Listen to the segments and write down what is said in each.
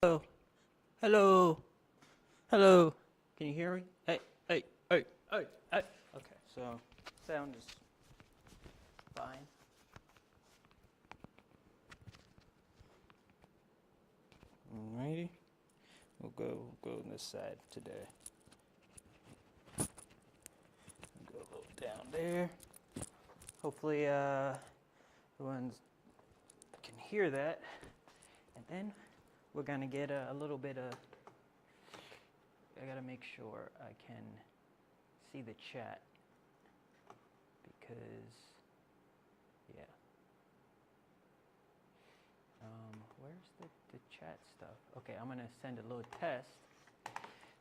Hello. Hello. Hello. Can you hear me? Hey, hey, hey, hey, hey. Okay, so sound is fine. Alrighty. We'll go on this side today. Go a little down there. Hopefully, everyone can hear that. And then we're gonna get a little bit of. I gotta make sure I can see the chat because, yeah. Where's the chat stuff? Okay, I'm gonna send a little test.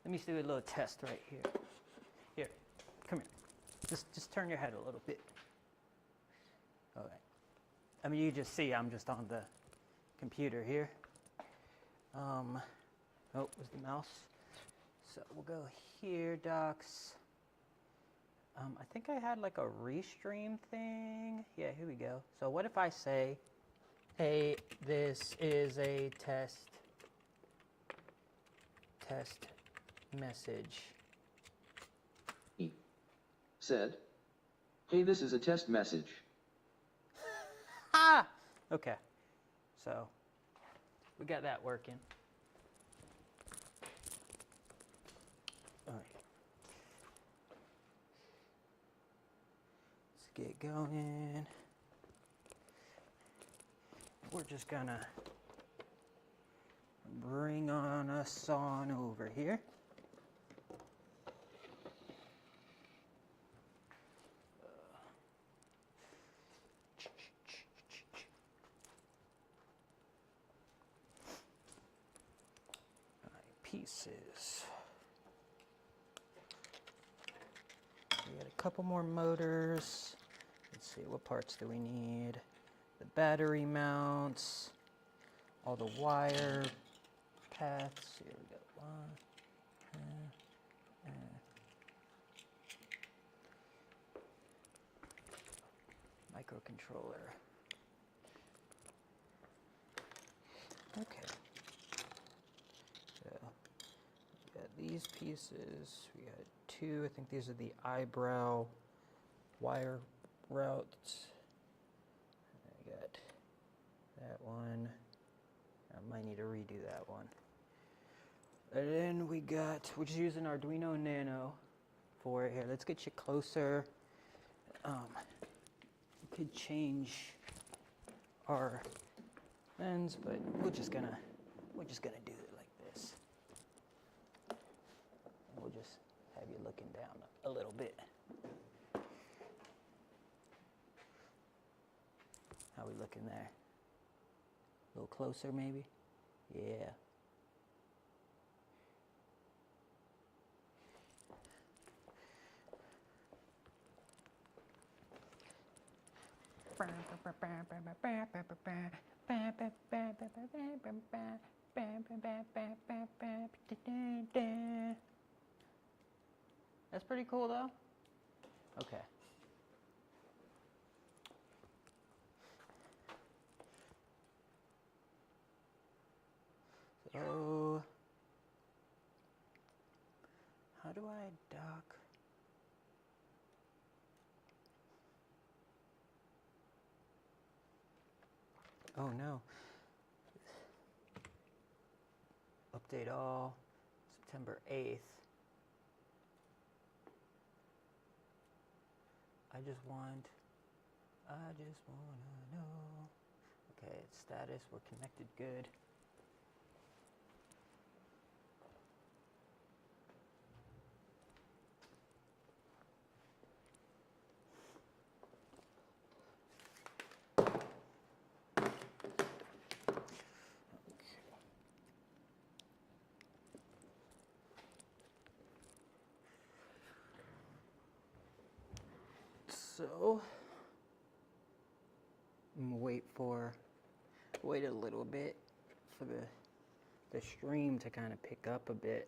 Let me do a little test right here. Here, come here. Just turn your head a little bit. All right. I mean, you just see I'm just on the computer here. Oh, where's the mouse? So we'll go here, docs. I think I had like a restream thing. Yeah, here we go. So what if I say, hey, this is a test message. He said, hey, this is a test message. Ha! Okay, so we got that working. All right. Let's get going. We're just gonna bring on us on over here. All right, pieces. We got a couple more motors. Let's see, what parts do we need? The battery mounts, all the wire paths. Here we go. One. Microcontroller. Okay. So we got these pieces. We got two. I think these are the eyebrow wire routes. I got that one. I might need to redo that one. And then we're just using Arduino Nano for it here. Let's get you closer. We could change our lens, but we're just gonna do it like this. And we'll just have you looking down a little bit. How we looking there? A little closer maybe? Yeah. That's pretty cool though. Okay. So, how do I dock? Oh no. Update all, September 8th. I just wanna know. Okay, it's status, we're connected, good. So, I'm gonna wait a little bit for the stream to kind of pick up a bit.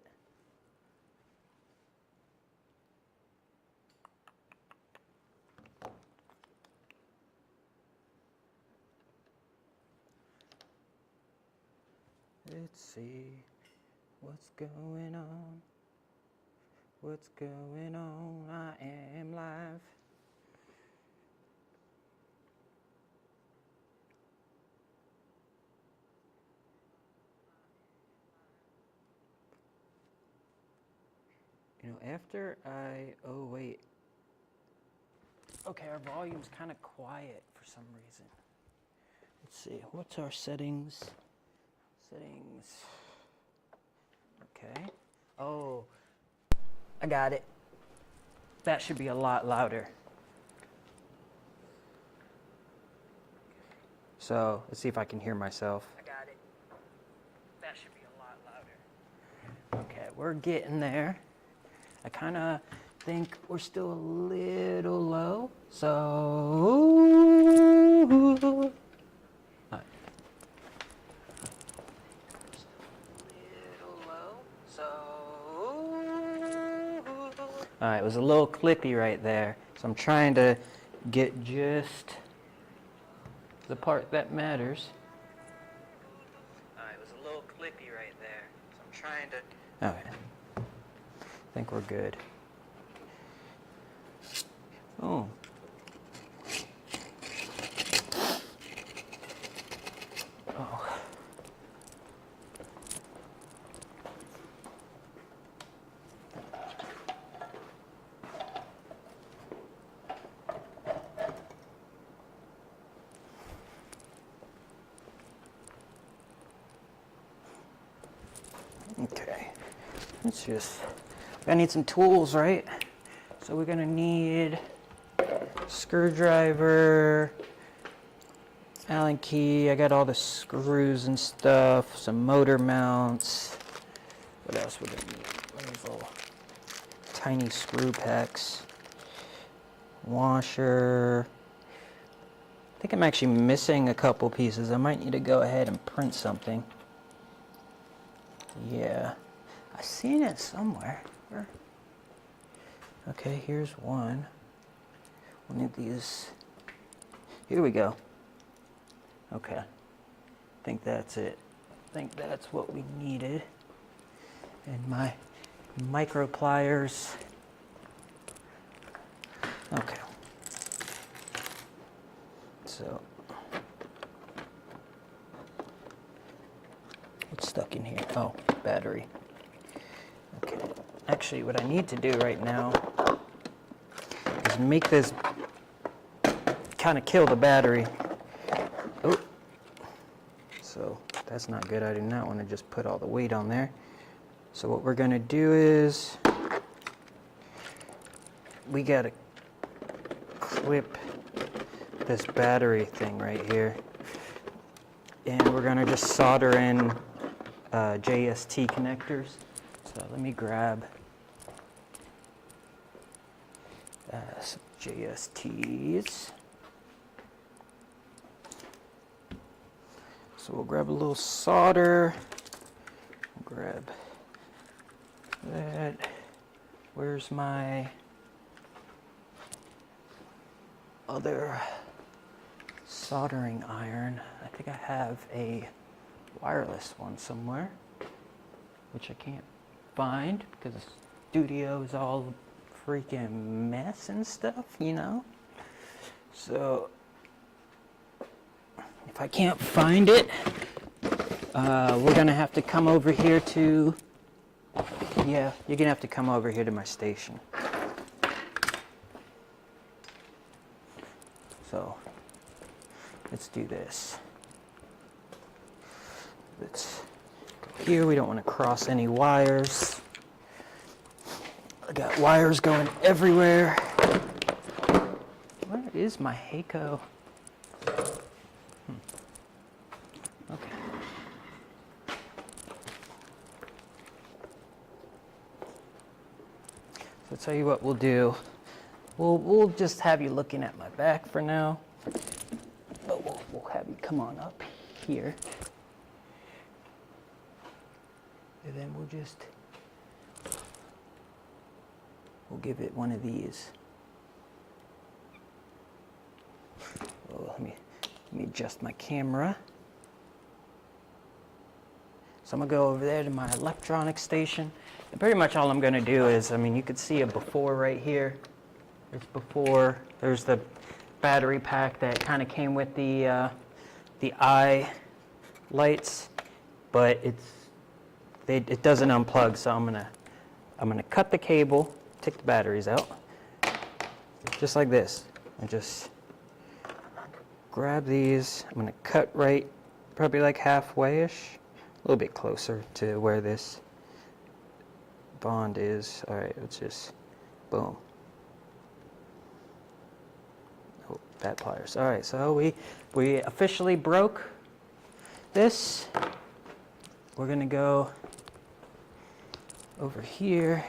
Let's see. What's going on? What's going on? I am live. You know, after I, oh wait. Okay, our volume's kind of quiet for some reason. Let's see, what's our settings? Settings. Okay. Oh, I got it. That should be a lot louder. So, let's see if I can hear myself. I got it. That should be a lot louder. Okay, we're getting there. I kind of think we're still a little low, so... All right, it was a little clippy right there, so I'm trying to get just the part that matters. All right, it was a little clippy right there, so I'm trying to... Okay. I think we're good. Oh. Oh. Okay. Let's just... I need some tools, right? So we're gonna need screwdriver, Allen key. I got all the screws and stuff, some motor mounts. What else we're gonna need? One of these little tiny screw packs. Washer. I think I'm actually missing a couple pieces. I might need to go ahead and print something. Yeah, I've seen it somewhere. Okay, here's one. We'll need these. Here we go. Okay, I think that's it. I think that's what we needed. And my micro pliers. Okay. So, what's stuck in here? Oh, battery. Okay. Actually, what I need to do right now is make this kind of kill the battery. Oh. So, that's not good. I do not want to just put all the weight on there. So what we're going to do is we got to clip this battery thing right here. And we're going to just solder in JST connectors. So let me grab some JSTs. So we'll grab a little solder. We'll grab that. Where's my other soldering iron? I think I have a wireless one somewhere, which I can't find because the studio is all freaking mess and stuff, you know? So if I can't find it, we're gonna have to come over here to, yeah, you're gonna have to come over here to my station. So let's do this. Let's go here. We don't want to cross any wires. I got wires going everywhere. Where is my Heiko? Okay. So I'll tell you what we'll do. We'll just have you looking at my back for now. But we'll have you come on up here. And then we'll give it one of these. Oh, let me adjust my camera. So I'm gonna go over there to my electronic station. And pretty much all I'm gonna do is, I mean, you could see a before right here. It's before, there's the battery pack that kind of came with the eye lights, but it doesn't unplug, so I'm gonna cut the cable, take the batteries out, just like this. And just grab these. I'm gonna cut right, probably like halfway-ish, a little bit closer to where this bond is. All right, let's just, boom. Oh, bad pliers. All right, so we officially broke this. We're gonna go over here.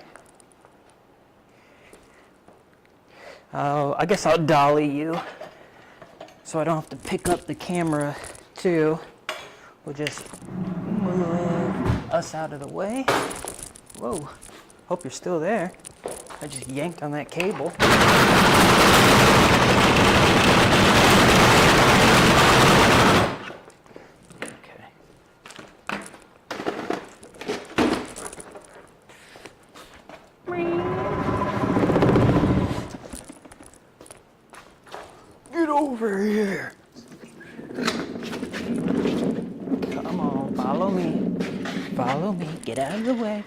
I guess I'll dolly you so I don't have to pick up the camera too. We'll just move us out of the way. Whoa, hope you're still there. I just yanked on that cable. Get over here. Come on, follow me. Follow me. Get out of the way.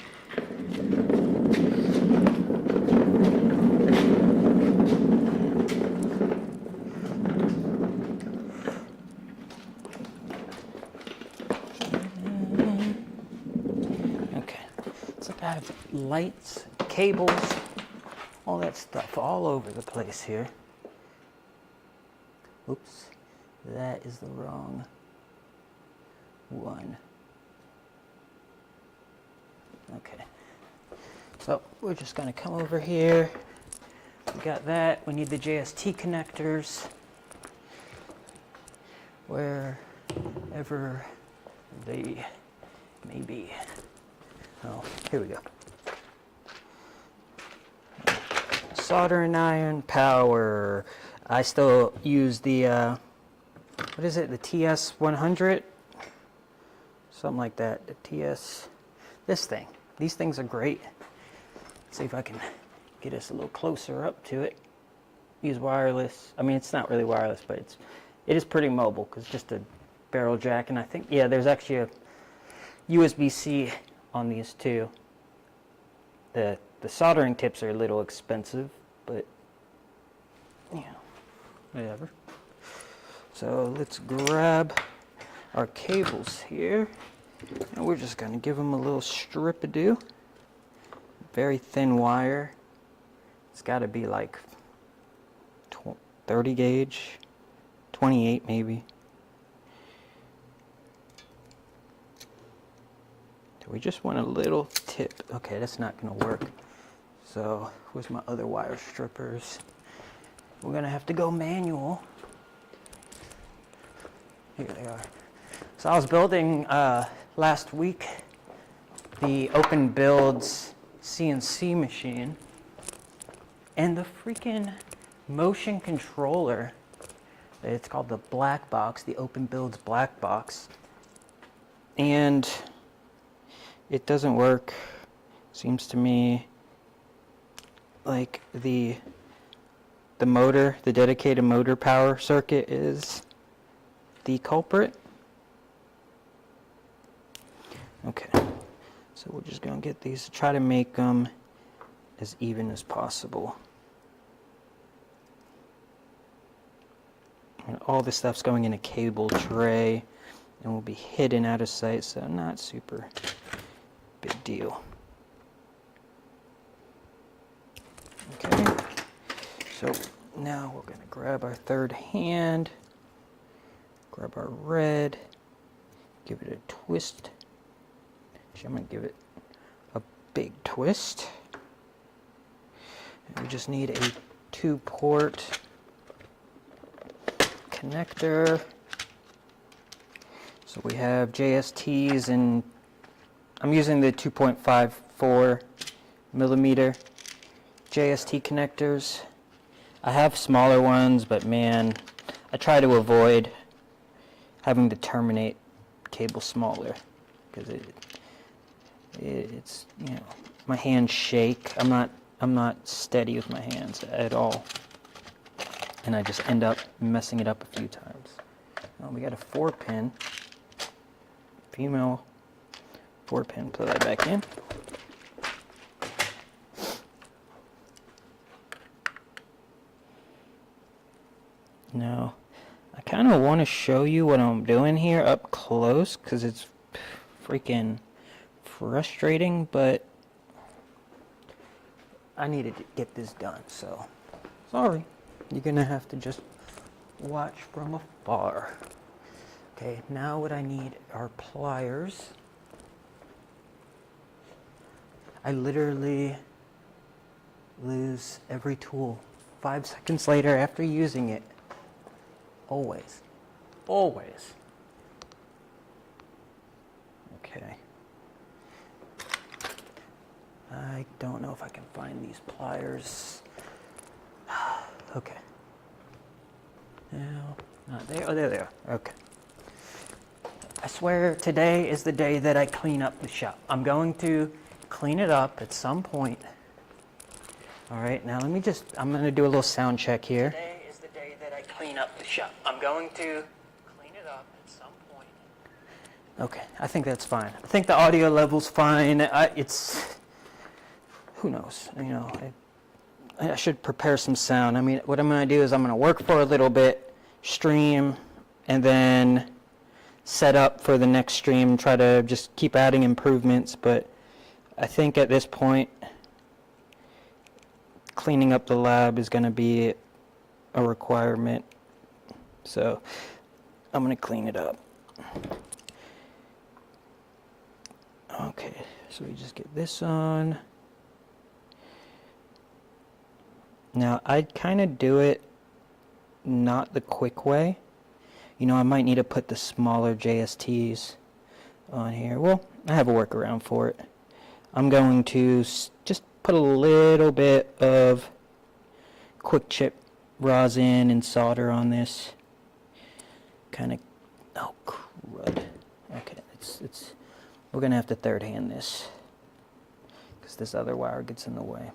Okay. So I have lights, cables, all that stuff all over the place here. Oops, that is the wrong one. Okay, so we're just gonna come over here. We got that. We need the JST connectors. Wherever they may be. Oh, here we go. Soldering iron power. I still use the, what is it, the TS100? Something like that, the TS, this thing. These things are great. Let's see if I can get us a little closer up to it. Use wireless. I mean, it's not really wireless, but it is pretty mobile because it's just a barrel jack. And I think, yeah, there's actually a USB-C on these too. The soldering tips are a little expensive, but yeah. Whatever. So let's grab our cables here, and we're just going to give them a little strip-a-do. Very thin wire. It's got to be like 30 gauge, 28 maybe. We just want a little tip. Okay, that's not going to work. So where's my other wire strippers? We're gonna have to go manual. Here they are. So I was building last week the Open Builds CNC machine, and the freaking motion controller, it's called the Black Box, the Open Builds Black Box, and it doesn't work. Seems to me like the motor, the dedicated motor power circuit is the culprit. Okay, so we're just gonna get these, try to make them as even as possible. And all this stuff's going in a cable tray and will be hidden out of sight, so not super big deal. Okay, so now we're going to grab our third hand, grab our red, give it a twist. Actually, I'm going to give it a big twist. And we just need a 2-port connector. So we have JSTs, and I'm using the 2.54 millimeter JST connectors. I have smaller ones, but man, I try to avoid having to terminate cable smaller because it's, you know, my hands shake. I'm not steady with my hands at all, and I just end up messing it up a few times. Well, we got a 4-pin, female 4-pin. Put that back in. Now, I kind of want to show you what I'm doing here up close because it's freaking frustrating, but I needed to get this done, so sorry. You're going to have to just watch from afar. Okay, now what I need are pliers. I literally lose every tool 5 seconds later after using it. Always. Always. Okay. I don't know if I can find these pliers. Okay. No, not there. Oh, there they are. Okay. I swear today is the day that I clean up the shop. I'm going to clean it up at some point. All right, now I'm going to do a little sound check here. Today is the day that I clean up the shop. I'm going to clean it up at some point. Okay, I think that's fine. I think the audio level's fine. Who knows? You know, I should prepare some sound. I mean, what I'm going to do is I'm going to work for a little bit, stream, and then set up for the next stream, try to just keep adding improvements. But I think at this point, cleaning up the lab is going to be a requirement. So I'm going to clean it up. Okay, so we just get this on. Now, I'd kind of do it not the quick way. You know, I might need to put the smaller JSTs on here. Well, I have a workaround for it. I'm going to just put a little bit of quick chip rosin and solder on this. Kind of, oh crud. Okay, we're gonna have to third hand this because this other wire gets in the way.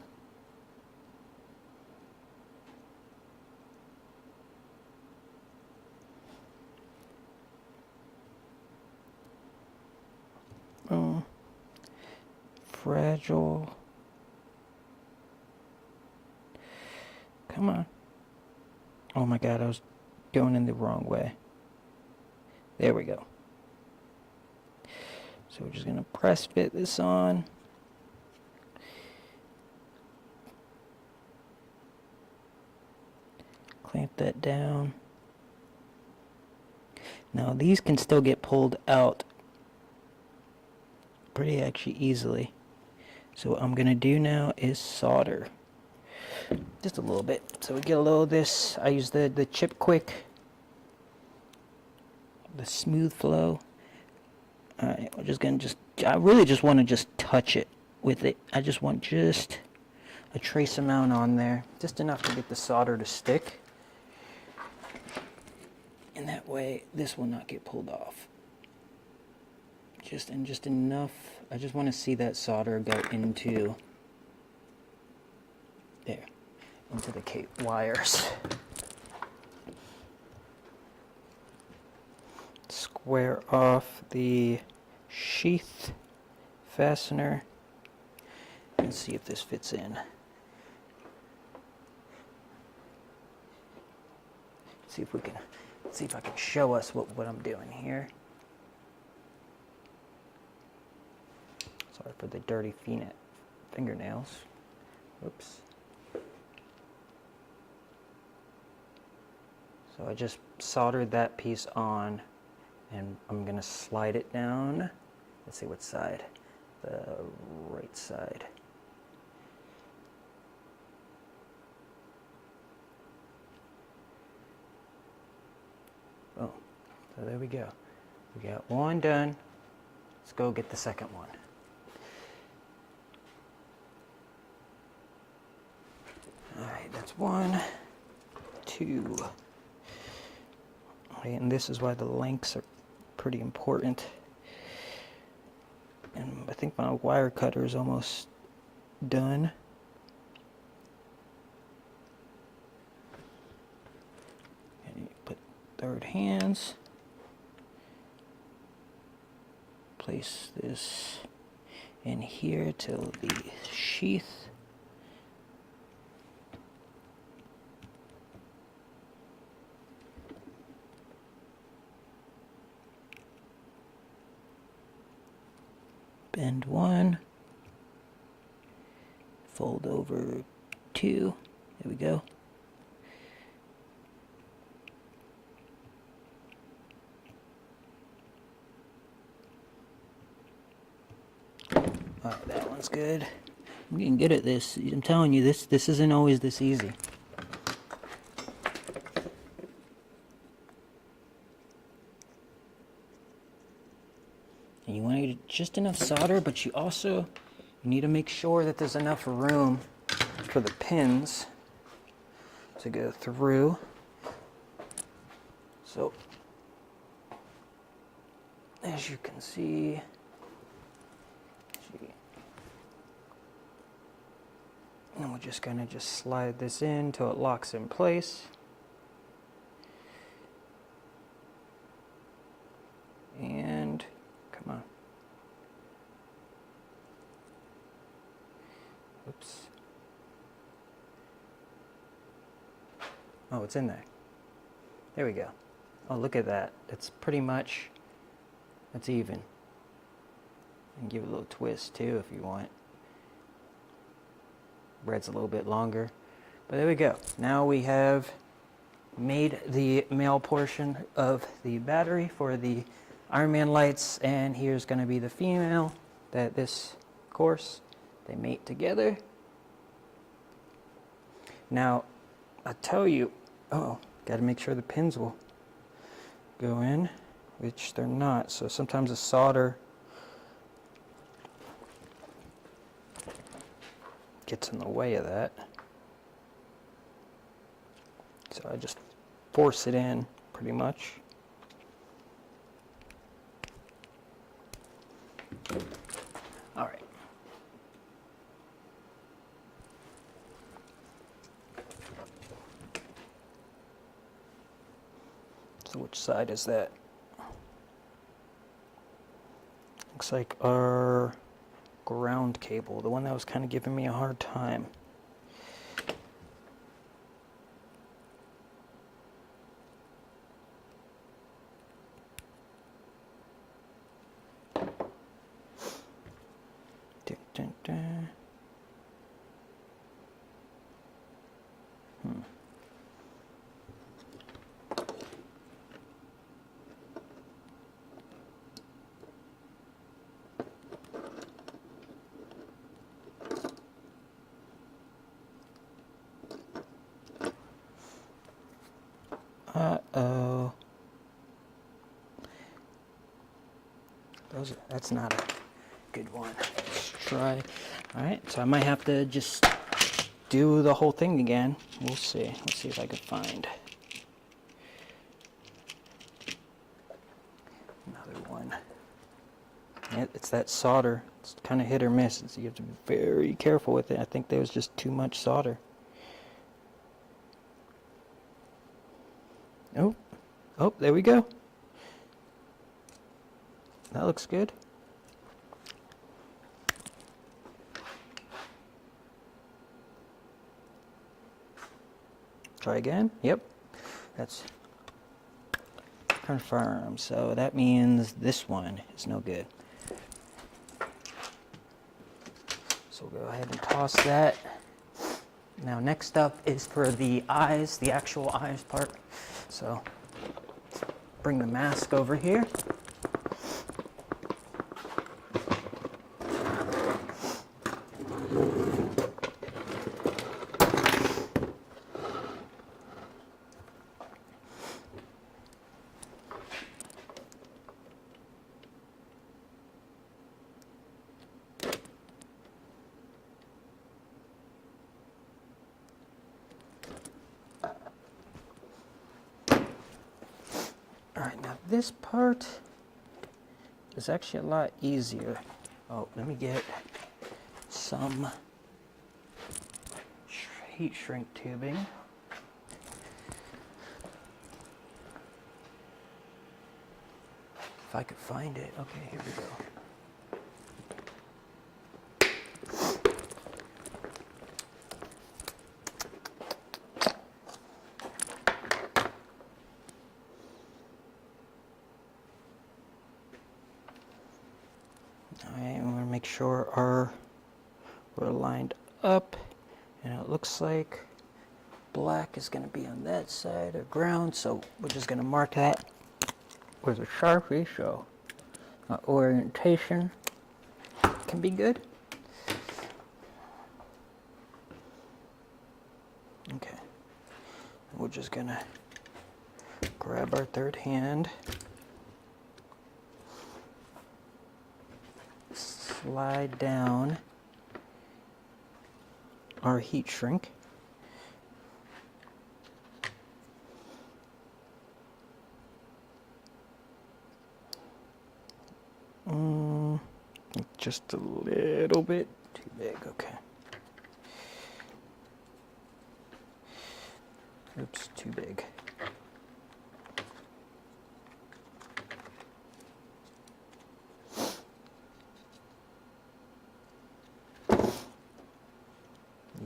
Oh, fragile. Come on. Oh my God, I was going in the wrong way. There we go. So we're just going to press fit this on. Clamp that down. Now these can still get pulled out pretty actually easily. So what I'm going to do now is solder. Just a little bit. So we get a little of this. I use the Chip Quick. The smooth flow. Alright, we're just going to I really just want to just touch it with it. I just want just a trace amount on there. Just enough to get the solder to stick. And that way this will not get pulled off. Just enough. I just want to see that solder go into there, into the cape wires. Square off the sheath fastener and see if this fits in. See if I can show us what I'm doing here. Sorry for the dirty fingernails. Oops. So I just soldered that piece on, and I'm going to slide it down. Let's see what side. The right side. Oh, so there we go. We got one done. Let's go get the second one. Alright, that's 1, 2. Alright, and this is why the lengths are pretty important. think my wire cutter is almost done. And you put third hands. Place this in here till the sheath. Bend 1, fold over 2, there we go. Alright, that one's good. I'm getting good at this. I'm telling you, this isn't always this easy. And you want to get just enough solder, but you also need to make sure that there's enough room for the pins to go through. So, as you can see, and we're just going to just slide this in until it locks in place. And come on. Oops. Oh, it's in there. There we go. Oh, look at that. It's pretty much, it's even. And give it a little twist too if you want. Bread's a little bit longer. But there we go. Now we have made the male portion of the battery for the Iron Man lights, and here's going to be the female that this course they mate together. Now I tell you, oh, got to make sure the pins will go in, which they're not, so sometimes the solder gets in the way of that. So I just force it in pretty much. All right. So which side is that? Looks like our ground cable, the one that was kind of giving me a hard time. Dun, dun, dun. Uh-oh. That's not a good one. Let's try. Alright, so I might have to just do the whole thing again. We'll see. Let's see if I can find another one. Yeah, it's that solder. It's kind of hit or miss. You have to be very careful with it. I think there was just too much solder. Oh, oh, there we go. That looks good. Try again. Yep, that's confirmed. So that means this one is no good. So we'll go ahead and toss that. Now next up is for the eyes, the actual eyes part. So bring the mask over here. All right, now this part is actually a lot easier Oh, let me get some heat shrink tubing. If I could find it. Okay, here we go. Alright, I'm going to make sure we're lined up, and it looks like black is going to be on that side of ground, so we're just going to mark that with a Sharpie so orientation can be good. Okay, we're just going to grab our third hand, slide down our heat shrink. Just a little bit too big, okay. Oops, too big.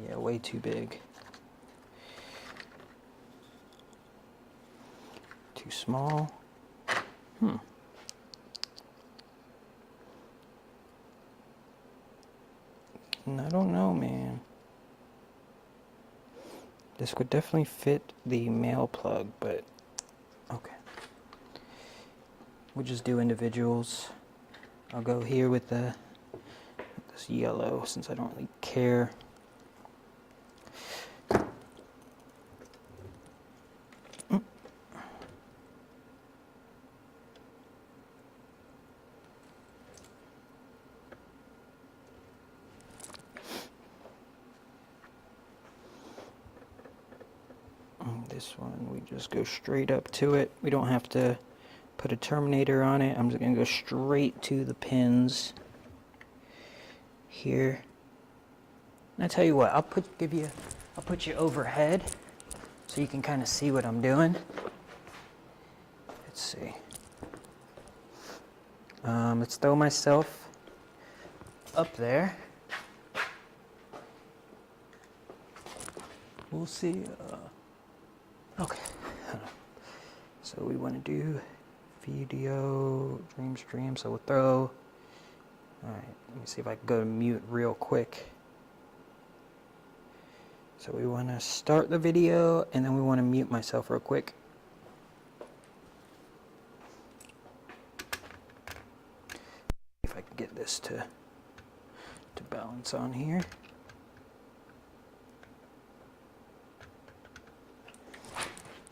Yeah, way too big. Too small. I don't know, man. This would definitely fit the male plug, but okay. We'll just do individuals. I'll go here with this yellow since I don't really care. This one, we just go straight up to it. We don't have to put a terminator on it. I'm just gonna go straight to the pins here. And I tell you what, I'll put you overhead so you can kind of see what I'm doing. Let's see. Let's throw myself up there. We'll see. Okay. So we want to do video dream stream. So we'll throw. All right. Let me see if I can go to mute real quick. So we want to start the video, and then we want to mute myself real quick. If I can get this to balance on here.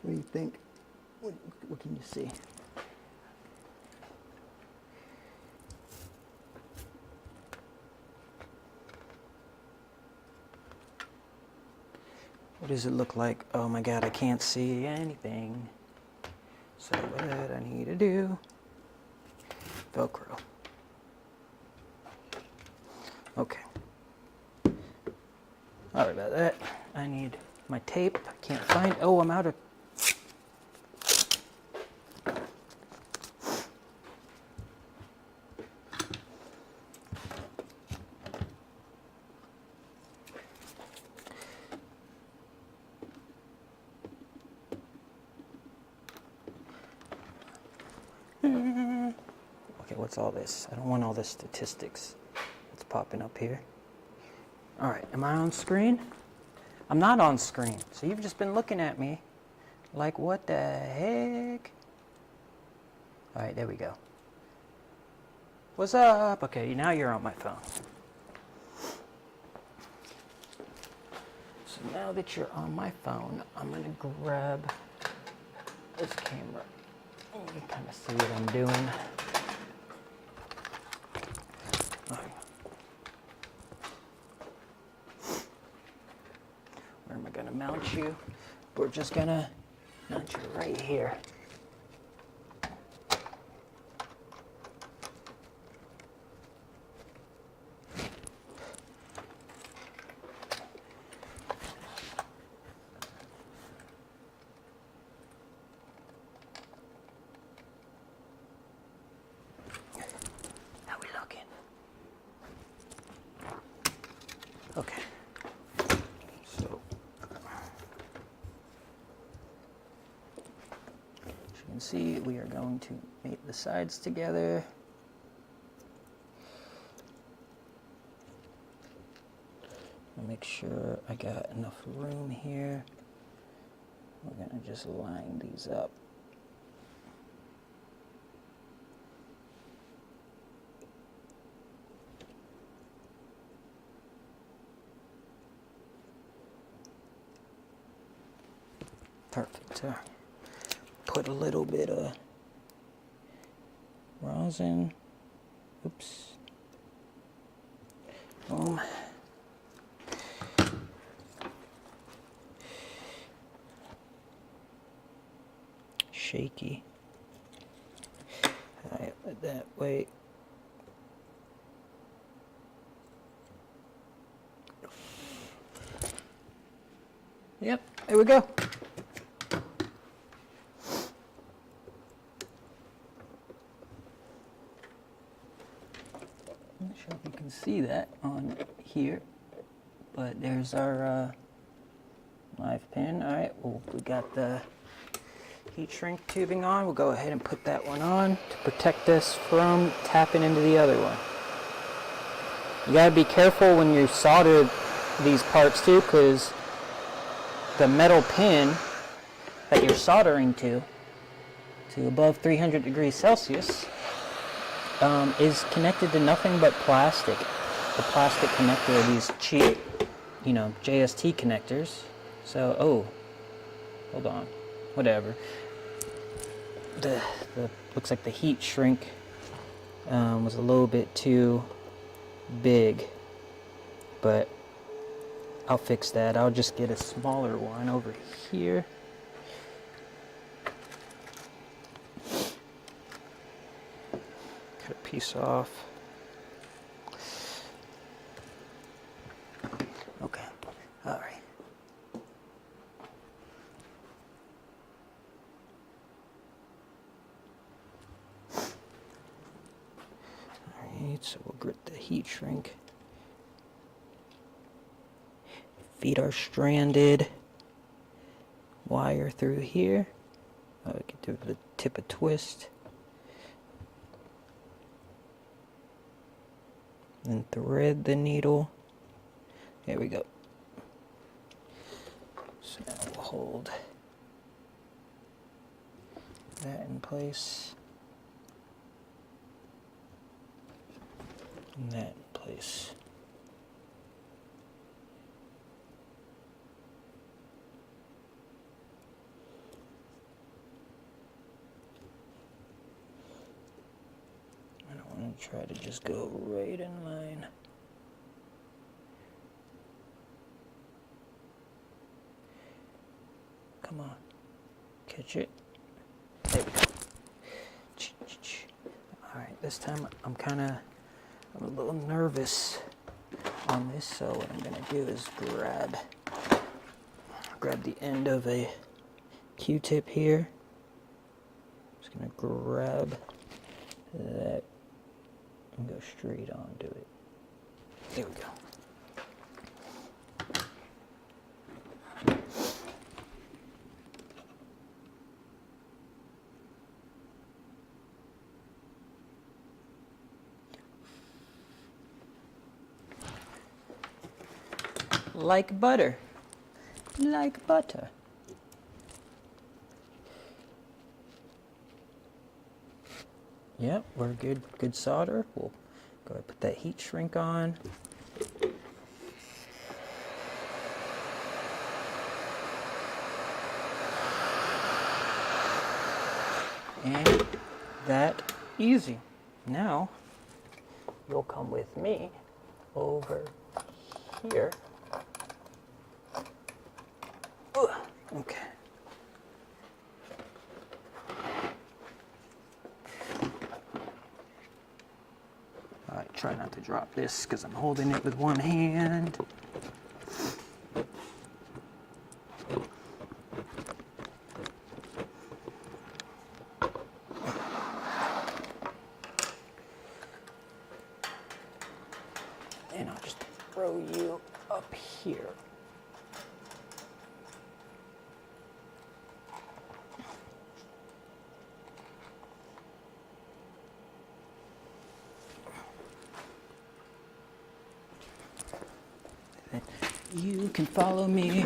What do you think? What can you see? What does it look like? Oh my God, I can't see anything. So what I need to do, Velcro. Okay. Sorry about that. I need my tape. I can't find, oh, I'm out of. Okay, what's all this? I don't want all the statistics that's popping up here. All right, am I on screen? I'm not on screen, so you've just been looking at me like, what the heck? All right, there we go. What's up? Okay, now you're on my phone. So now that you're on my phone, I'm gonna grab this camera. You can kind of see what I'm doing. Where am I gonna mount you? We're just gonna mount you right here. Okay. So, as you can see, we are going to mate the sides together. I'll make sure I got enough room here. We're going to just line these up. Perfect. Put a little bit of rosin. Oops. Boom. Shaky. Alright, put that way. Yep, there we go. I'm not sure if you can see that on here, but there's our live pin. All right, well, we got the heat shrink tubing on. We'll go ahead and put that one on to protect us from tapping into the other one. You gotta be careful when you solder these parts too, because the metal pin that you're soldering to above 300 degrees Celsius is connected to nothing but plastic. The plastic connector are these cheap, JST connectors. So, oh, hold on, whatever. The looks like the heat shrink was a little bit too big, but I'll fix that. I'll just get a smaller one over here. Cut a piece off. Okay, all right. Alright, so we'll grip the heat shrink. Feed our stranded wire through here. Get to the tip of twist. And thread the needle. There we go. So now we'll hold that in place. And that in place. I want to try to just go right in line. Come on, catch it. There we go. All right, this time I'm a little nervous on this, so what I'm gonna do is grab the end of a Q-tip here. Just gonna grab that and go straight onto it. There we go. Like butter. Like butter. Yep, we're good. Good solder. We'll go ahead and put that heat shrink on. And that easy. Now, you'll come with me over here. Okay. All right, try not to drop this because I'm holding it with one hand. And I'll just throw you up here. You can follow me.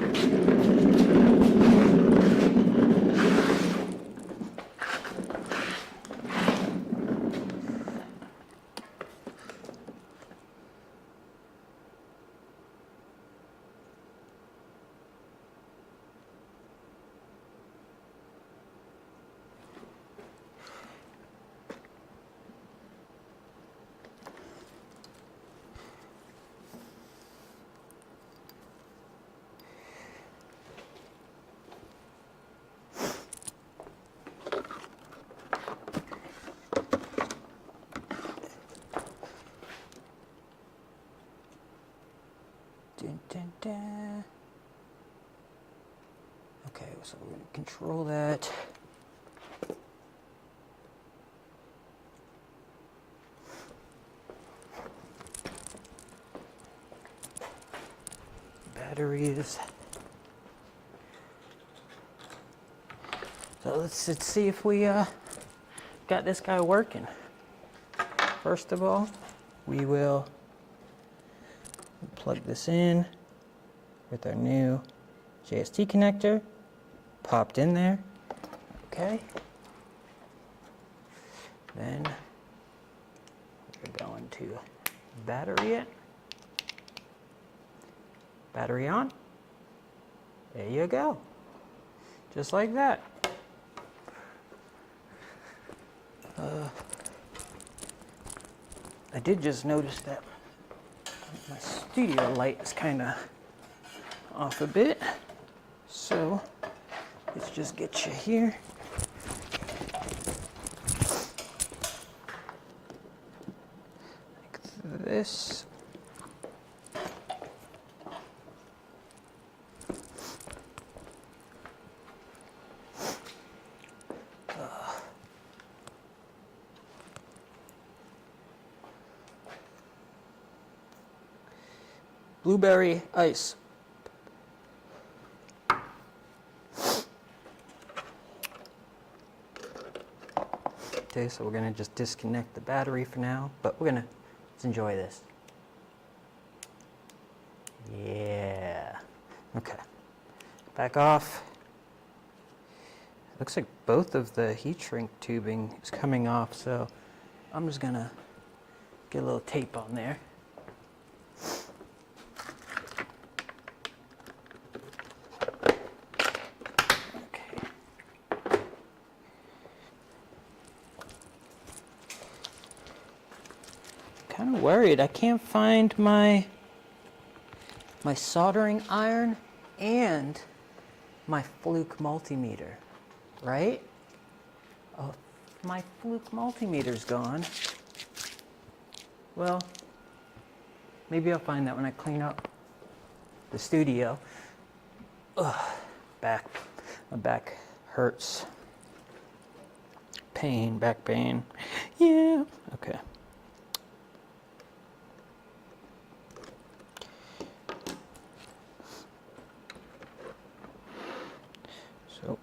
Dun, dun, dun. Okay, so we're going to control that. Batteries. So let's see if we got this guy working. First of all, we will plug this in with our new JST connector. Popped in there. Okay. Then we're going to battery it. Battery on. There you go. Just like that. I did just notice that my studio light is kind of off a bit. So let's just get you here. Like this. Blueberry ice. Okay, so we're gonna just disconnect the battery for now, but let's enjoy this. Yeah. Okay. Back off. Looks like both of the heat shrink tubing is coming off, so I'm just gonna get a little tape on there. Kind of worried. I can't find my soldering iron and my Fluke multimeter, right? Oh, my Fluke multimeter's gone. Well, maybe I'll find that when I clean up the studio. Ugh, my back hurts. Pain, back pain. Yeah, okay. So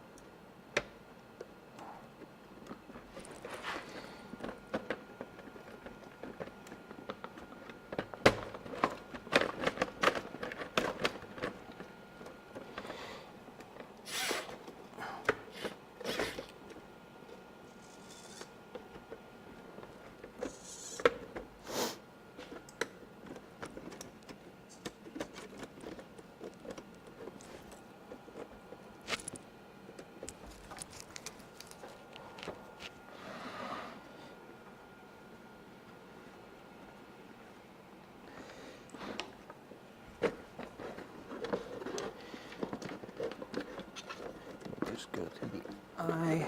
just go to the eye.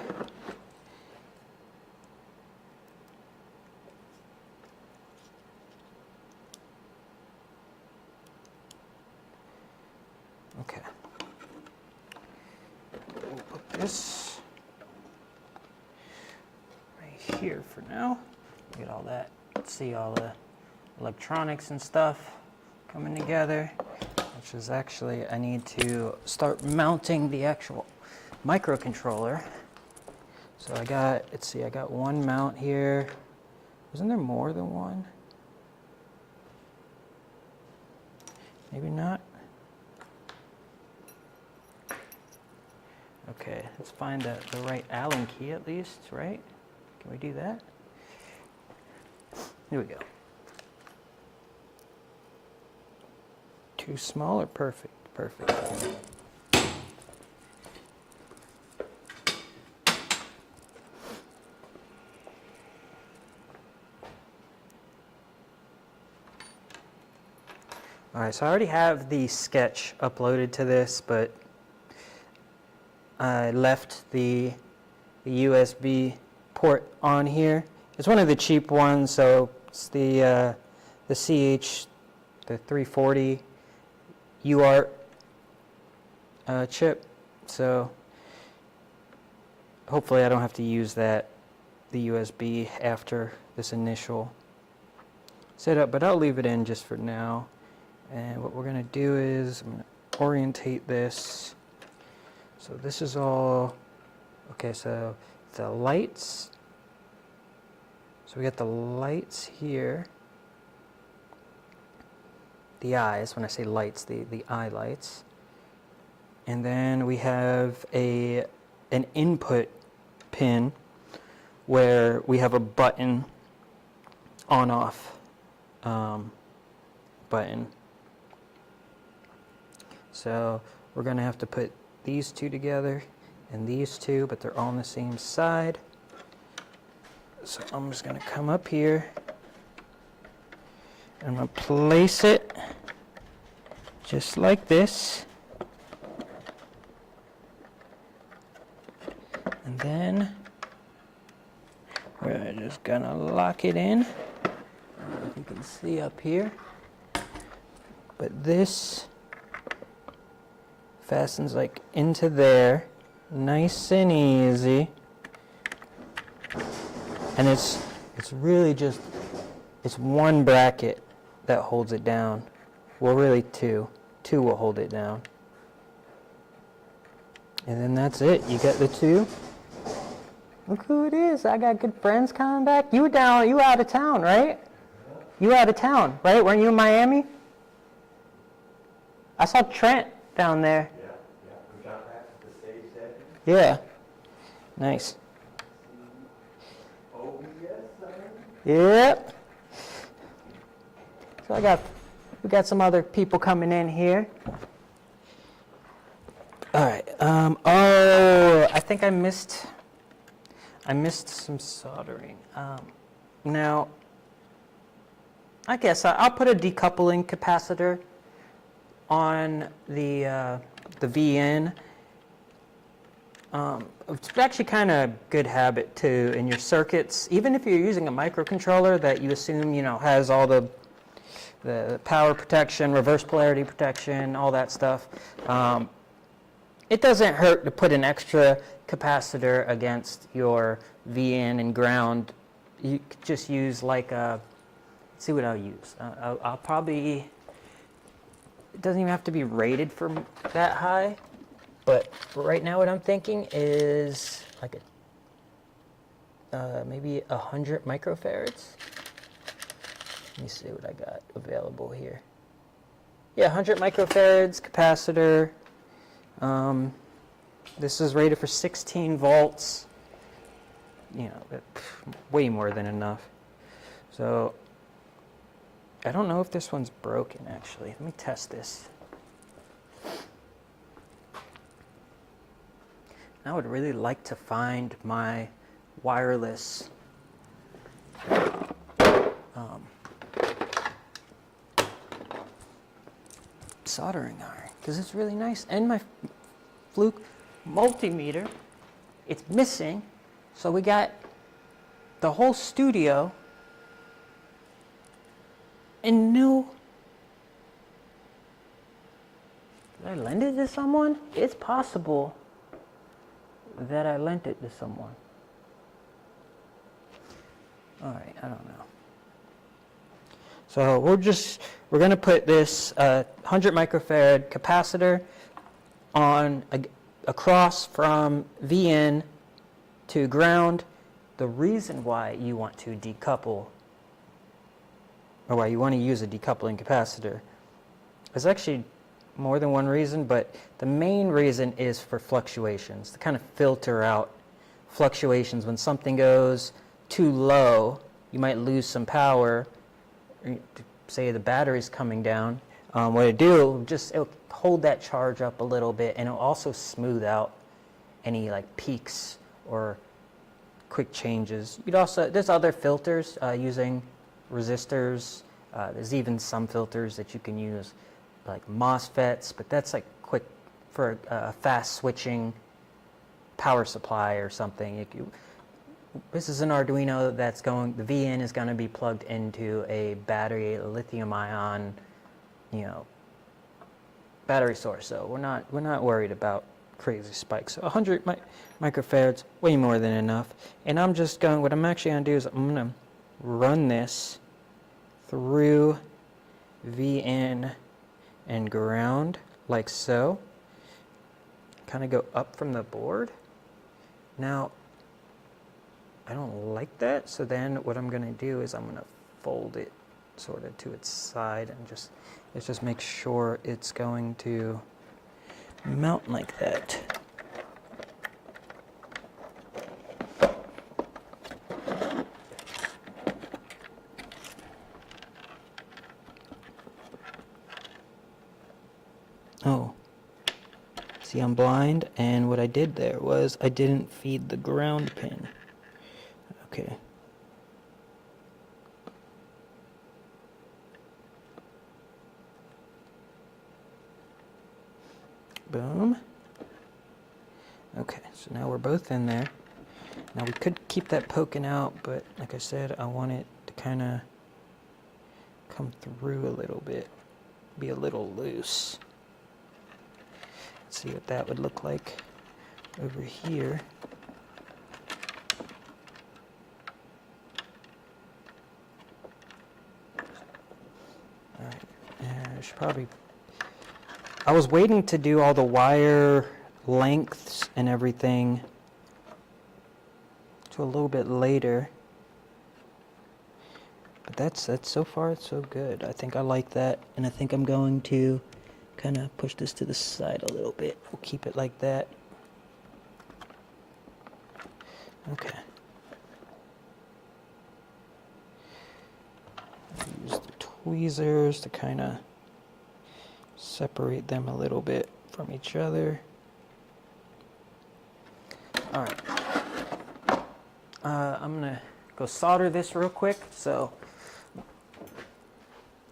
Okay. We'll put this right here for now. Get all that, see all the electronics and stuff. coming together, which is actually, I need to start mounting the actual microcontroller. So I got, let's see, I got one mount here. Isn't there more than one? Maybe not. Okay, let's find the right Allen key at least, right? Can we do that? Here we go. Too small or perfect? Perfect. All right, so I already have the sketch uploaded to this, but I left the USB port on here. It's one of the cheap ones, so it's the CH, the 340 UART chip. So hopefully I don't have to use the USB after this initial setup, but I'll leave it in just for now. And what we're going to do is I'm going to orientate this. So this is all, okay, so the lights. So we got the lights here. The eyes, when I say lights, the eye lights. And then we have an input pin where we have a button, on-off button. So we're going to have to put these two together and these two, but they're all on the same side. So I'm just going to come up here and I'm going to place it just like this. And then we're just going to lock it in. If you can see up here. But this fastens like into there, nice and easy. And it's really just, it's one bracket that holds it down. Well, really two. Two will hold it down. And then that's it. You got the two. Look who it is. I got good friends coming back. You out of town, right? You out of town, right? Weren't you in Miami? I saw Trent down there. Yeah. We got back to the stage set. Yeah. Nice. Oh, yes, sir. Yep. So we got some other people coming in here. All right. Oh, I think I missed some soldering. Now, I guess I'll put a decoupling capacitor on the VN. It's actually kind of good habit too in your circuits, even if you're using a microcontroller that you assume has all the power protection, reverse polarity protection, all that stuff. It doesn't hurt to put an extra capacitor against your VN and ground. You could just use like a, let's see what I'll use. I'll probably, it doesn't even have to be rated for that high, but right now what I'm thinking is like maybe 100 microfarads. Let me see what I got available here. Yeah, 100 microfarads capacitor. This is rated for 16 volts. Way more than enough. So I don't know if this one's broken actually. Let me test this. I would really like to find my wireless soldering iron, because it's really nice. And my Fluke multimeter, it's missing, so we got the whole studio and new. Did I lend it to someone? It's possible that I lent it to someone. All right, I don't know. So we're going to put this 100 microfarad capacitor on across from VN to ground. The reason why you want to decouple, or why you want to use a decoupling capacitor, is actually more than one reason, but the main reason is for fluctuations, to kind of filter out fluctuations. When something goes too low, you might lose some power. Say the battery's coming down. What it do, it'll hold that charge up a little bit, and it'll also smooth out any like peaks or quick changes. There's other filters using resistors. There's even some filters that you can use like MOSFETs, but that's like quick for a fast switching power supply or something. This is an Arduino that's the VN is going to be plugged into a battery, a lithium ion, battery source. So we're not worried about crazy spikes. So 100 microfarads, way more than enough. And what I'm actually going to do is I'm going to run this through VN and ground like so. Kind of go up from the board. Now, I don't like that, so then what I'm going to do is I'm going to fold it sort of to its side and let's just make sure it's going to mount like that. Oh, see, I'm blind, and what I did there was I didn't feed the ground pin. Okay. Boom. Okay, so now we're both in there. Now we could keep that poking out, but like I said, I want it to kind of come through a little bit, be a little loose. Let's see what that would look like over here. All right, I should probably. I was waiting to do all the wire lengths and everything to a little bit later. But that's so far it's so good. I think I like that, and I think I'm going to kind of push this to the side a little bit. We'll keep it like that. Okay. Use the tweezers to kind of separate them a little bit from each other. All right. I'm gonna go solder this real quick. So,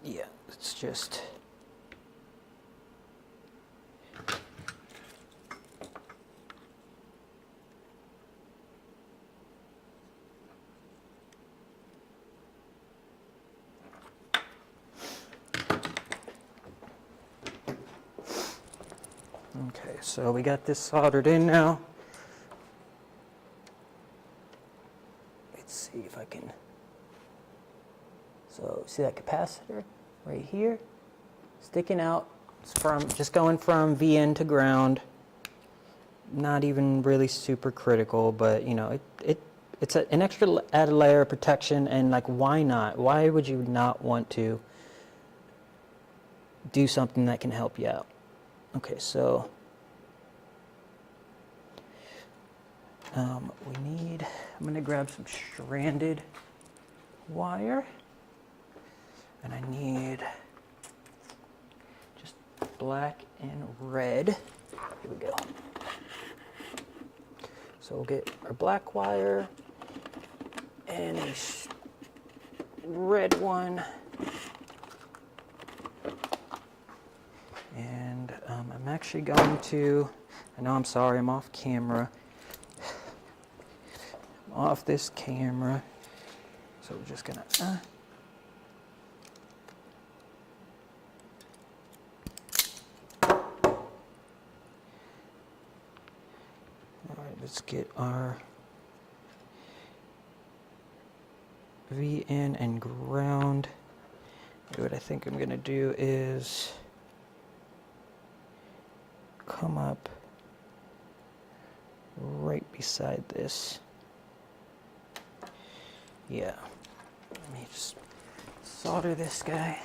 yeah, it's just. Okay, so we got this soldered in now. Let's see if I can. So see that capacitor right here, sticking out just going from VN to ground. Not even really super critical, but it's an extra added layer of protection, and like, why not? Why would you not want to do something that can help you out? Okay, so I'm going to grab some stranded wire, and I need just black and red. Here we go. So we'll get our black wire and a red one. And I'm actually going to, I know, I'm sorry, I'm off camera. I'm off this camera. So we're just going to, all right, let's get our VN and ground What I think I'm gonna do is come up right beside this. Yeah. Let me just solder this guy.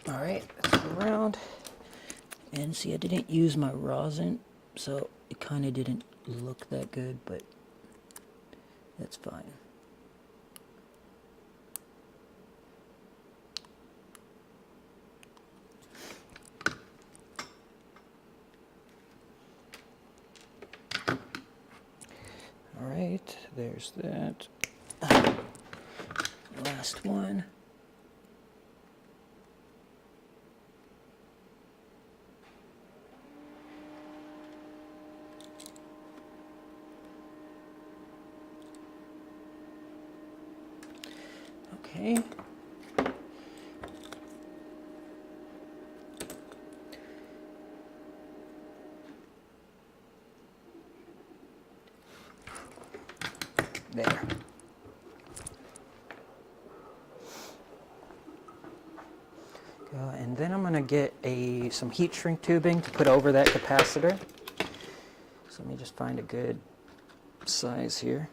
All right, that's around. And see, I didn't use my rosin, so it kind of didn't look that good, but that's fine. All right, there's that. Last one. Okay. There. Go, and then I'm gonna get some heat shrink tubing to put over that capacitor. So let me just find a good size here.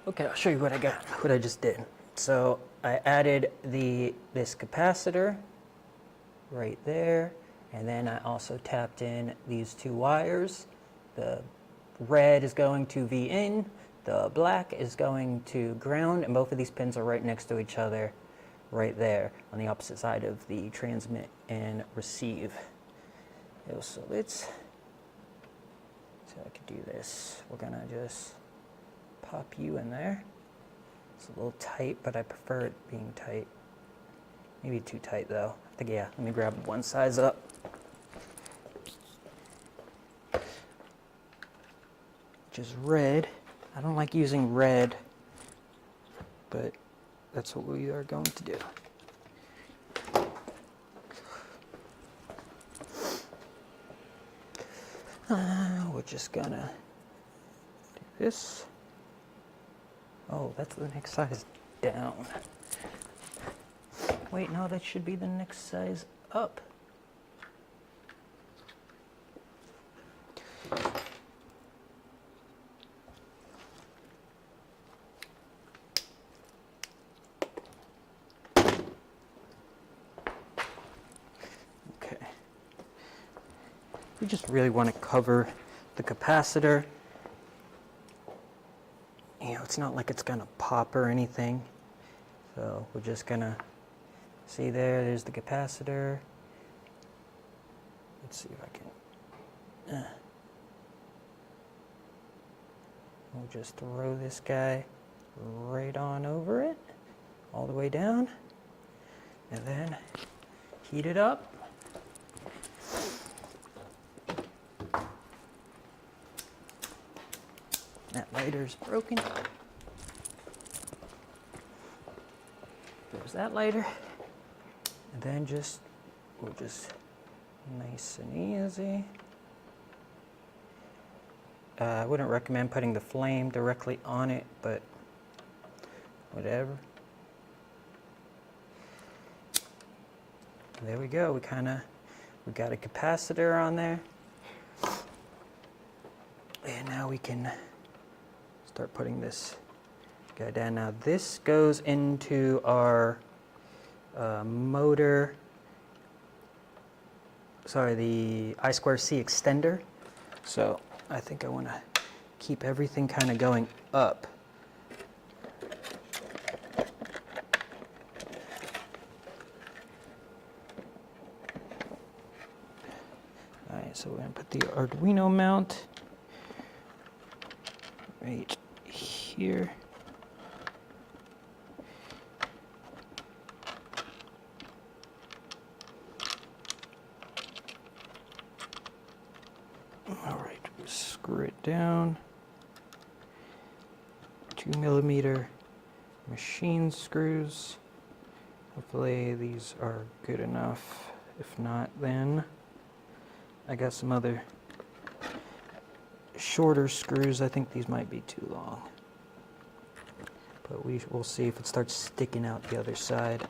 Okay, I'll show you what I got, what I just did. So I added this capacitor right there, and then I also tapped in these two wires. The red is going to V in, the black is going to ground, and both of these pins are right next to each other right there on the opposite side of the transmit and receive. So let's see if I can do this. We're gonna just pop you in there. It's a little tight, but I prefer it being tight. Maybe too tight though. I think, yeah, let me grab one size up. Which is red. I don't like using red, but that's what we are going to do. We're just gonna do this. Oh, that's the next size down. Wait, no, that should be the next size up. Okay. We just really want to cover the capacitor. You know, it's not like it's gonna pop or anything. So we're just gonna see there's the capacitor. Let's see if I can. We'll just throw this guy right on over it, all the way down, and then heat it up. That lighter's broken. There's that lighter. And then we'll just nice and easy. I wouldn't recommend putting the flame directly on it, but whatever. There we go. We got a capacitor on there. And now we can start putting this guy down. Now this goes into our motor, sorry, the I2C extender. So I think I want to keep everything kind of going up. All right, so So we're going to put the Arduino mount right here. All right, we'll screw it down. 2mm machine screws. Hopefully these are good enough. If not, then I got some other shorter screws. I think these might be too long. But we'll see if it starts sticking out the other side.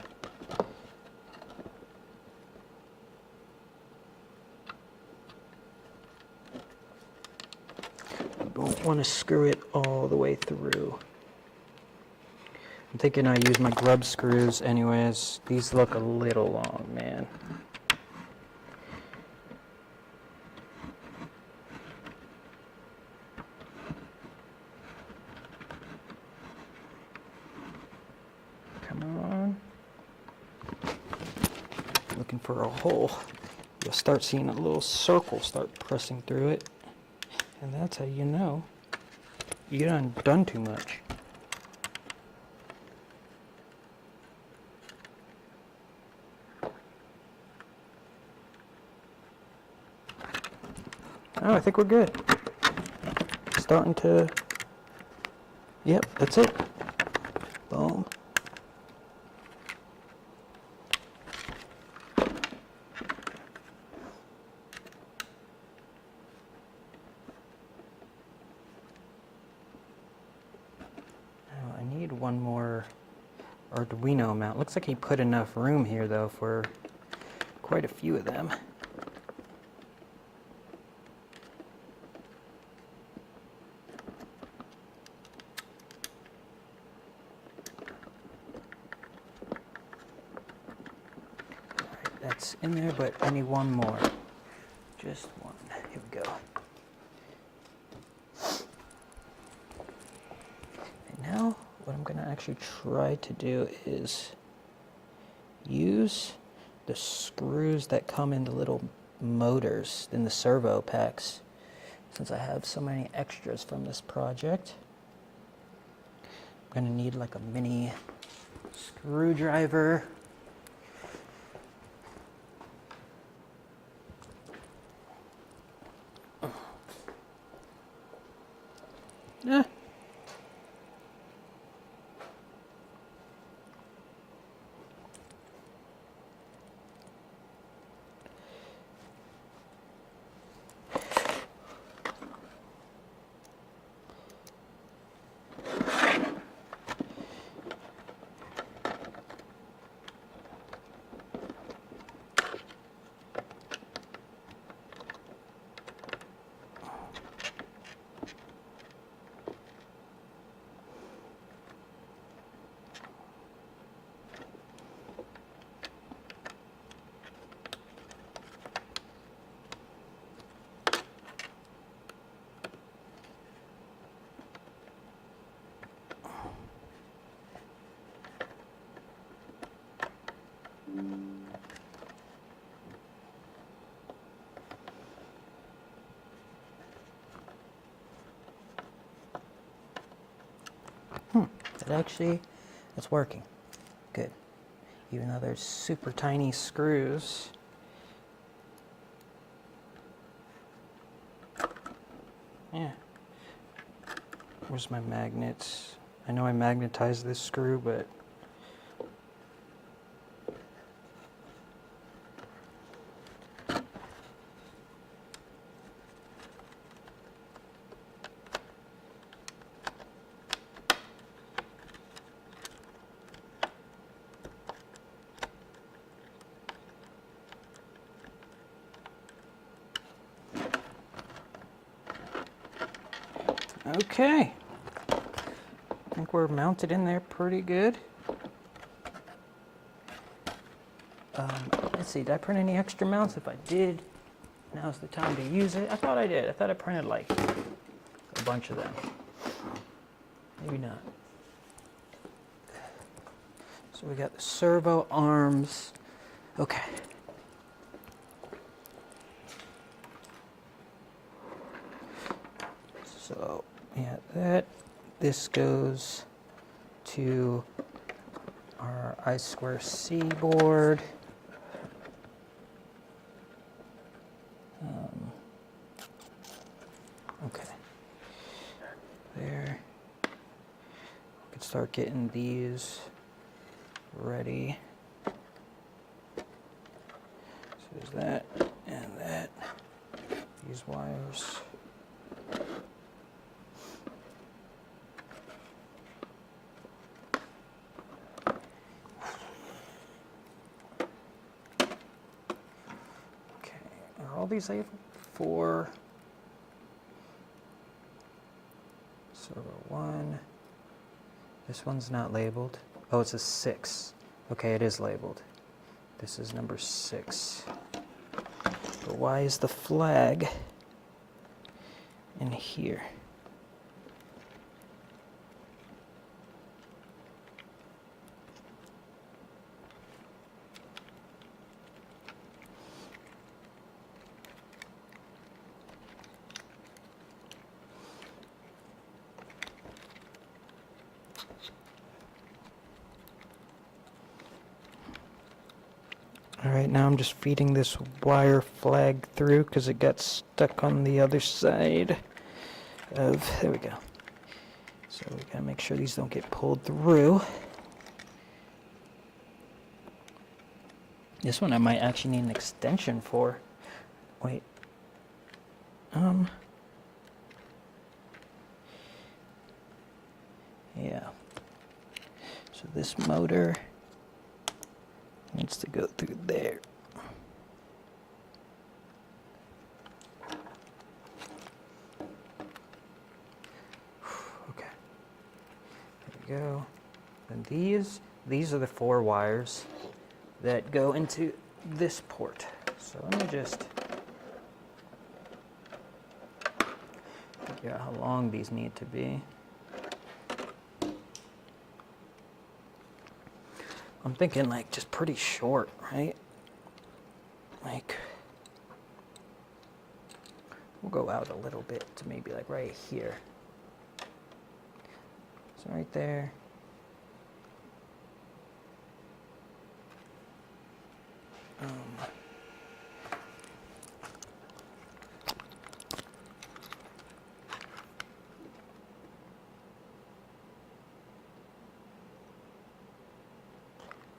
Don't want to screw it all the way through. I'm thinking I use my grub screws anyways. These look a little long, man. Come on. Looking for a hole. You'll start seeing a little circle start pressing through it. And that's how you know you done too much. Oh, I think we're good. Starting to, yep, that's it. Boom. Now I need one more Arduino mount. Looks like he put enough room here though for quite a few of them. That's in there, but I need one more. Just one. Here we go. And now, what I'm going to actually try to do is use the screws that come in the little motors in the servo packs. Since I have so many extras from this project, I'm going to need like a mini screwdriver. Eh. That's working. Good. Even though there's super tiny screws. Yeah. Where's my magnets? I know I magnetized this screw, but okay. I think we're mounted in there pretty good. Let's see, did I print any extra mounts? If I did, now's the time to use it. I thought I did. I thought I printed like a bunch of them. Maybe not. So we got the servo arms. Okay. So yeah, this goes to our I2C board. Okay, there. We can start getting these ready. So there's that and that. These wires. Okay, are all these labeled? 4. Server 1. This one's not labeled. Oh, it's a 6. Okay, it is labeled. This is number 6. But why is the flag in here? Alright, now I'm just feeding this wire flag through because it got stuck on the other side of, there we go. So we gotta make sure these don't get pulled through. This one I might actually need an extension for. Wait. Yeah. So this motor needs to go through there. Okay. There we go. And these are the 4 wires that go into this port. So let me just figure out how long these need to be. I'm thinking like just pretty short, right? Like, we'll go out a little bit to maybe like right here. So right there.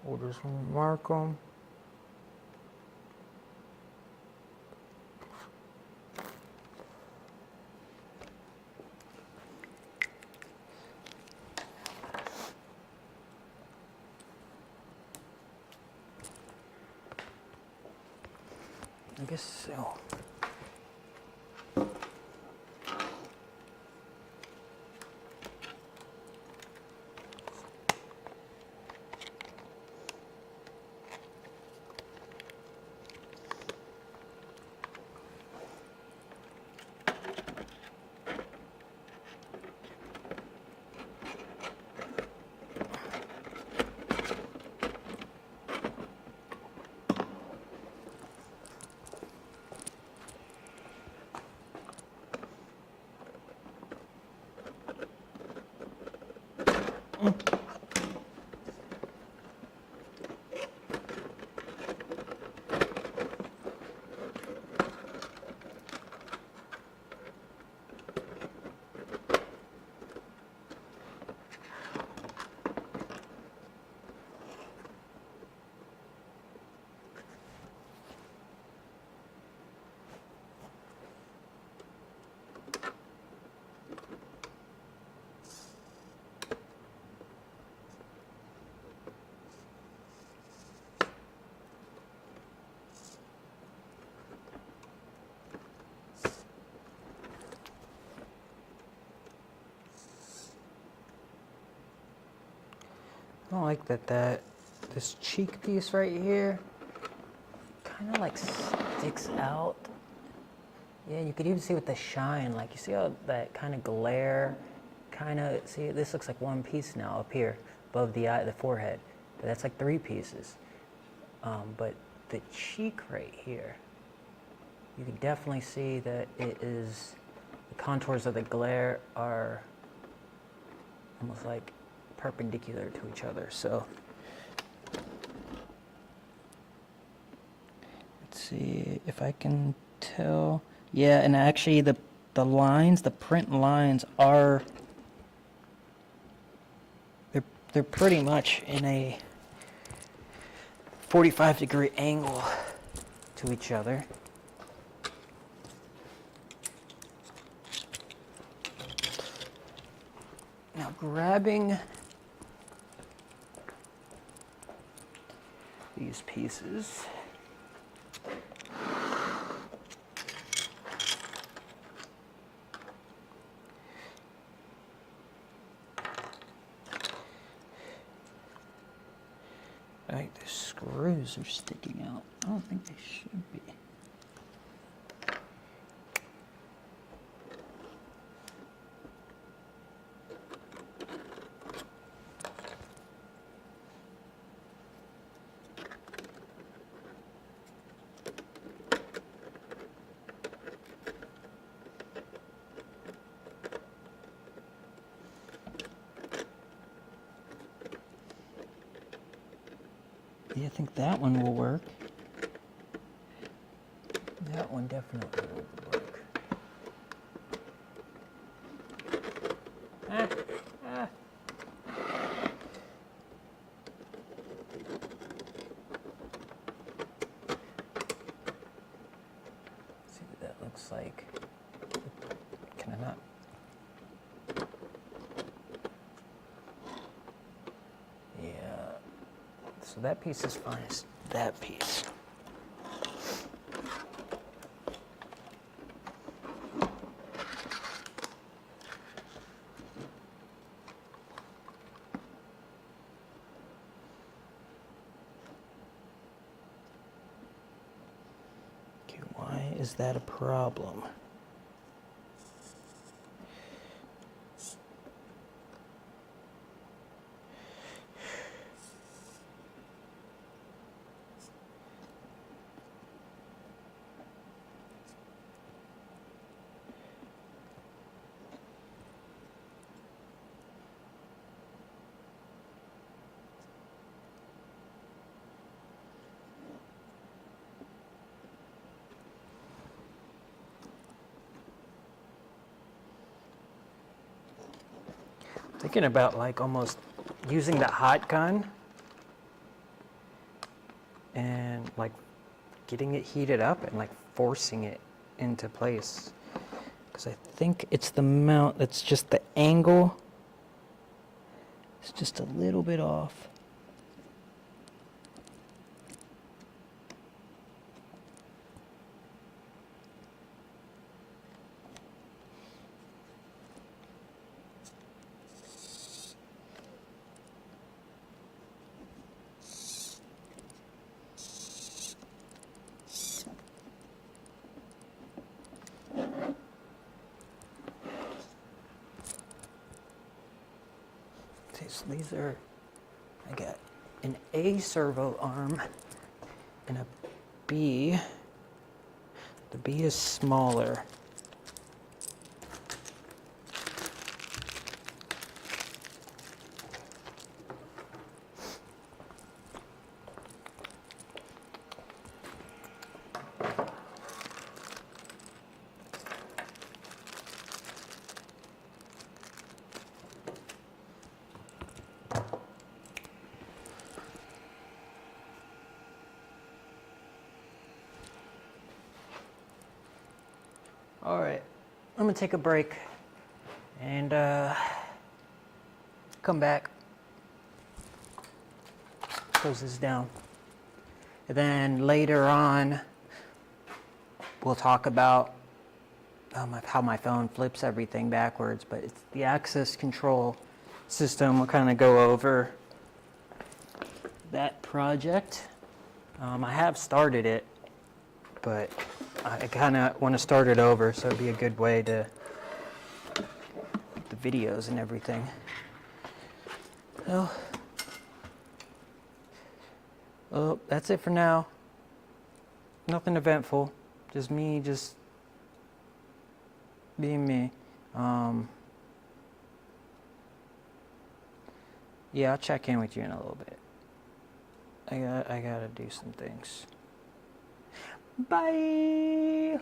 We'll just mark them. I guess so. I don't like that this cheek piece right here kind of like sticks out. Yeah, you could even see with the shine, like you see how that kind of glare, kind of, see this looks like one piece now up here above the eye, the forehead, but that's like 3 pieces. But the cheek right here, you can definitely see that it is, contours of the glare are almost like perpendicular to each other. So let's see if I can tell. Yeah, and actually the lines, the print lines are, they're pretty much in a 45-degree angle to each other. Now grabbing these pieces. Right, the screws are sticking out. I don't think they should be. Yeah, I think that one will work. That one definitely will work. See what that looks like. Can I not? Yeah. So that piece is fine as that piece. Okay, why is that a problem? Thinking about like almost using the hot gun and like getting it heated up and like forcing it into place. Because I think it's the mount that's just the angle. It's just a little bit off. So these are, I got an A servo arm and a B. The B is smaller. All right, I'm gonna take a break and come back, close this down. And then later on, we'll talk about how my phone flips everything backwards, but it's the access control system. We'll kind of go over that project. I have started it, but I kind of want to start it over, so it'd be a good way to the videos and everything. Well, that's it for now. Nothing eventful. Just me, just being me. Yeah, I'll check in with you in a little bit. I gotta do some things. Bye.